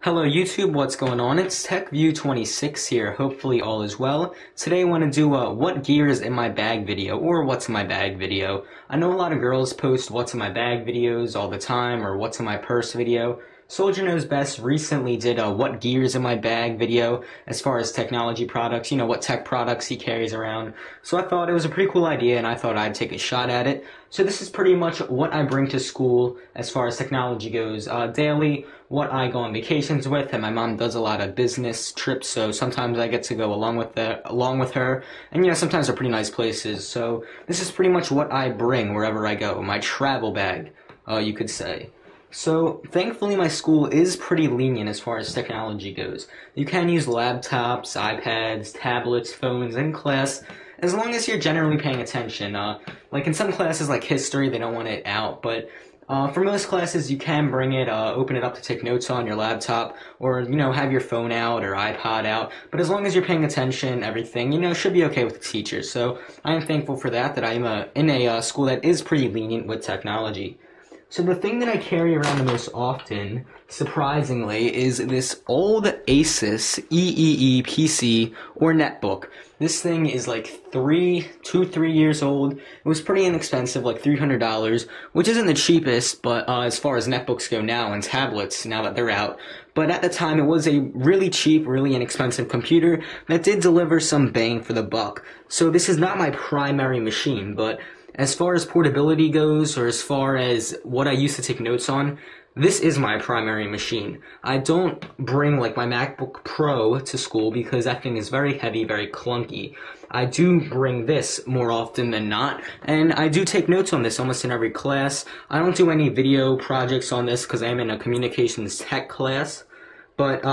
Hello YouTube, what's going on? It's TechView26 here, hopefully all is well. Today I want to do a what gear is in my bag video, or what's in my bag video. I know a lot of girls post what's in my bag videos all the time, or what's in my purse video. Soldier Knows Best recently did a what gear is in my bag video as far as technology products, what tech products he carries around. So I thought it was a pretty cool idea and I thought I'd take a shot at it. So this is pretty much what I bring to school as far as technology goes daily, what I go on vacations with, and my mom does a lot of business trips, so sometimes I get to go along with her, and sometimes they're pretty nice places. So this is pretty much what I bring wherever I go, my travel bag, you could say. So, thankfully my school is pretty lenient as far as technology goes. You can use laptops, iPads, tablets, phones in class, as long as you're generally paying attention. Like in some classes like history, they don't want it out, but for most classes you can bring it, open it up to take notes on your laptop, or, have your phone out or iPod out. But as long as you're paying attention, everything, should be okay with the teachers. So, I am thankful for that I am in a school that is pretty lenient with technology. So the thing that I carry around the most often, surprisingly, is this old Asus EEE PC or netbook. This thing is like 3 years old. It was pretty inexpensive, like $300, which isn't the cheapest, but as far as netbooks go now and tablets, now that they're out. But at the time, it was a really cheap, really inexpensive computer that did deliver some bang for the buck. So this is not my primary machine, but as far as portability goes, or as far as what I used to take notes on, this is my primary machine. I don't bring like my MacBook Pro to school because that thing is very heavy, very clunky. I do bring this more often than not, and I do take notes on this almost in every class. I don't do any video projects on this because I'm in a communications tech class. But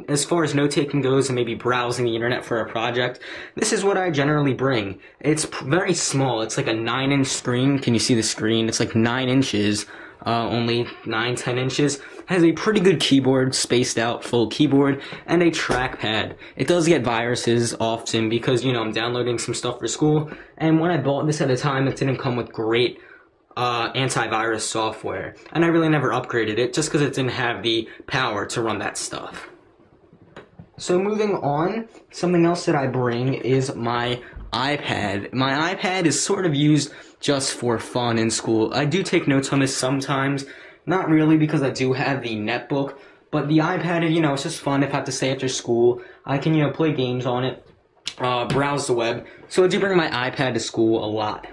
as far as note-taking goes and maybe browsing the internet for a project, this is what I generally bring. It's very small. It's like a 9-inch screen. Can you see the screen? It's like 9 inches, only 9-10 inches. Has a pretty good keyboard, spaced out full keyboard, and a trackpad. It does get viruses often because, I'm downloading some stuff for school. And when I bought this at the time, it didn't come with great antivirus software, and I really never upgraded it just because it didn't have the power to run that stuff. So moving on, something else that I bring is my iPad. My iPad is sort of used just for fun in school. I do take notes on this sometimes, not really because I do have the netbook, but the iPad, it's just fun if I have to stay after school. I can, play games on it, browse the web, so I do bring my iPad to school a lot.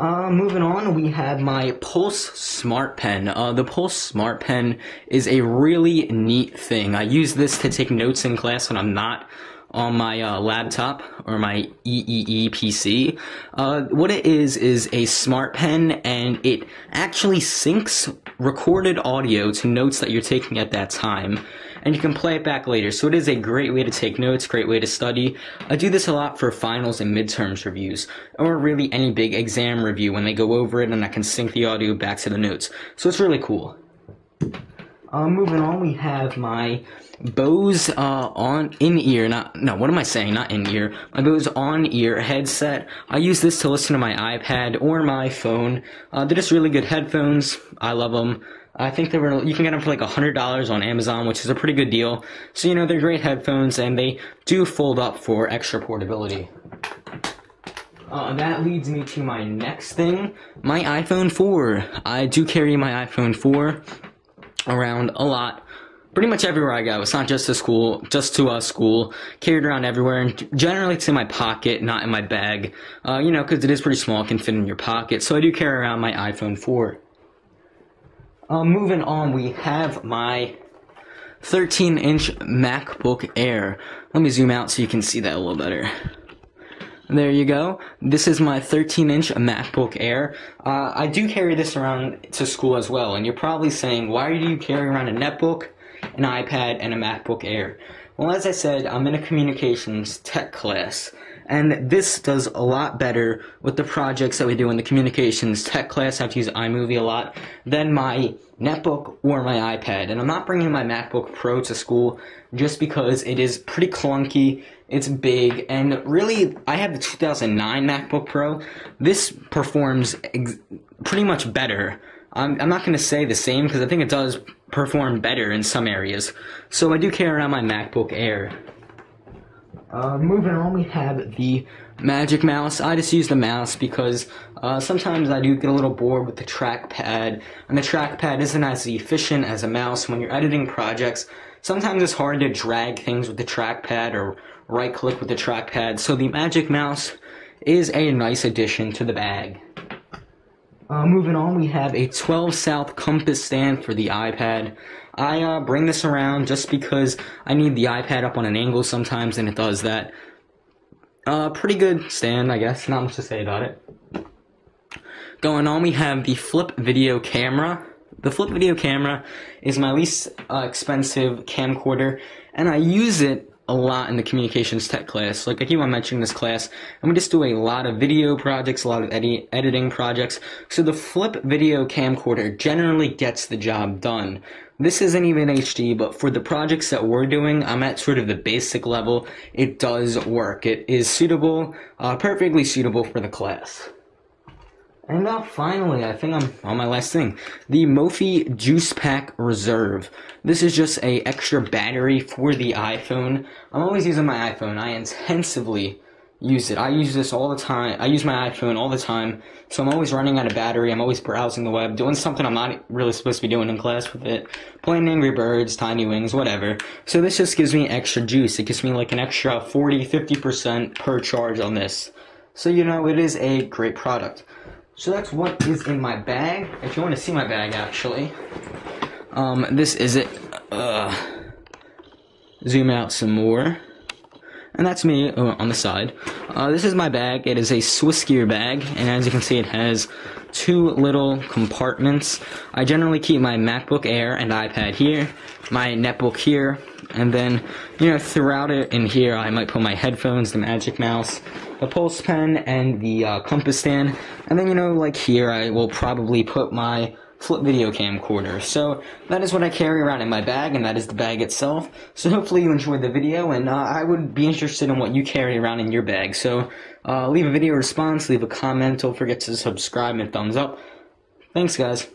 Moving on, we have my Pulse Smart Pen. The Pulse Smart Pen is a really neat thing. I use this to take notes in class when I'm not on my laptop or my EEE PC. What it is a smart pen, and it actually syncs recorded audio to notes that you're taking at that time, and you can play it back later. So it is a great way to take notes, great way to study. I do this a lot for finals and midterms reviews, or really any big exam review when they go over it, and I can sync the audio back to the notes. So it's really cool. Moving on, we have my Bose my Bose on-ear headset. I use this to listen to my iPad or my phone. They're just really good headphones. I love them. I think you can get them for like $100 on Amazon, which is a pretty good deal. So, they're great headphones, and they do fold up for extra portability. That leads me to my next thing, my iPhone 4. I do carry my iPhone 4 around a lot, pretty much everywhere I go. It's not just to school, carried around everywhere, and generally it's in my pocket, not in my bag, because it is pretty small, it can fit in your pocket, so I do carry around my iPhone 4. Moving on, we have my 13-inch MacBook Air. Let me zoom out so you can see that a little better. There you go. This is my 13-inch MacBook Air. I do carry this around to school as well, and you're probably saying, why do you carry around a netbook, an iPad, and a MacBook Air? Well, as I said, I'm in a communications tech class, and this does a lot better with the projects that we do in the communications tech class. I have to use iMovie a lot, than my netbook or my iPad. And I'm not bringing my MacBook Pro to school just because it is pretty clunky, it's big, and really, I have the 2009 MacBook Pro. This performs pretty much better. I'm not going to say the same because I think it does perform better in some areas. So I do carry around my MacBook Air. Moving on, we have the Magic Mouse. I just use the mouse because sometimes I do get a little bored with the trackpad, and the trackpad isn't as efficient as a mouse when you're editing projects. Sometimes it's hard to drag things with the trackpad or right-click with the trackpad, so the Magic Mouse is a nice addition to the bag. Moving on, we have a 12 South compass stand for the iPad. I bring this around just because I need the iPad up on an angle sometimes, and it does that. Pretty good stand, I guess. Not much to say about it. Going on, we have the Flip Video Camera. The Flip Video Camera is my least expensive camcorder, and I use it a lot in the communications tech class. Like I keep on mentioning this class, and we just do a lot of video projects, a lot of editing projects. So the Flip Video Camcorder generally gets the job done. This isn't even HD, but for the projects that we're doing, I'm at sort of the basic level. It does work. It is suitable, perfectly suitable for the class. And now finally, I think I'm on my last thing, the Mophie Juice Pack Reserve. This is just a extra battery for the iPhone. I'm always using my iPhone. I intensively use it. I use this all the time. I use my iPhone all the time, so I'm always running out of battery. I'm always browsing the web, doing something I'm not really supposed to be doing in class with it, playing Angry Birds, Tiny Wings, whatever. So this just gives me extra juice. It gives me like an extra 40-50% per charge on this. So you know, it is a great product. So that's what is in my bag. If you want to see my bag, actually, this is it. Zoom out some more. And that's me on the side. This is my bag. It is a Swissgear bag, and as you can see, it has two little compartments. I generally keep my MacBook Air and iPad here, my netbook here, and then, you know, throughout it in here, I might put my headphones, the Magic Mouse, the Pulse Pen, and the compass stand. And then, you know, like here, I will probably put my Flip Video Camcorder. So that is what I carry around in my bag, and that is the bag itself. So hopefully you enjoyed the video, and I would be interested in what you carry around in your bag. So leave a video response, leave a comment, don't forget to subscribe and thumbs up. Thanks, guys.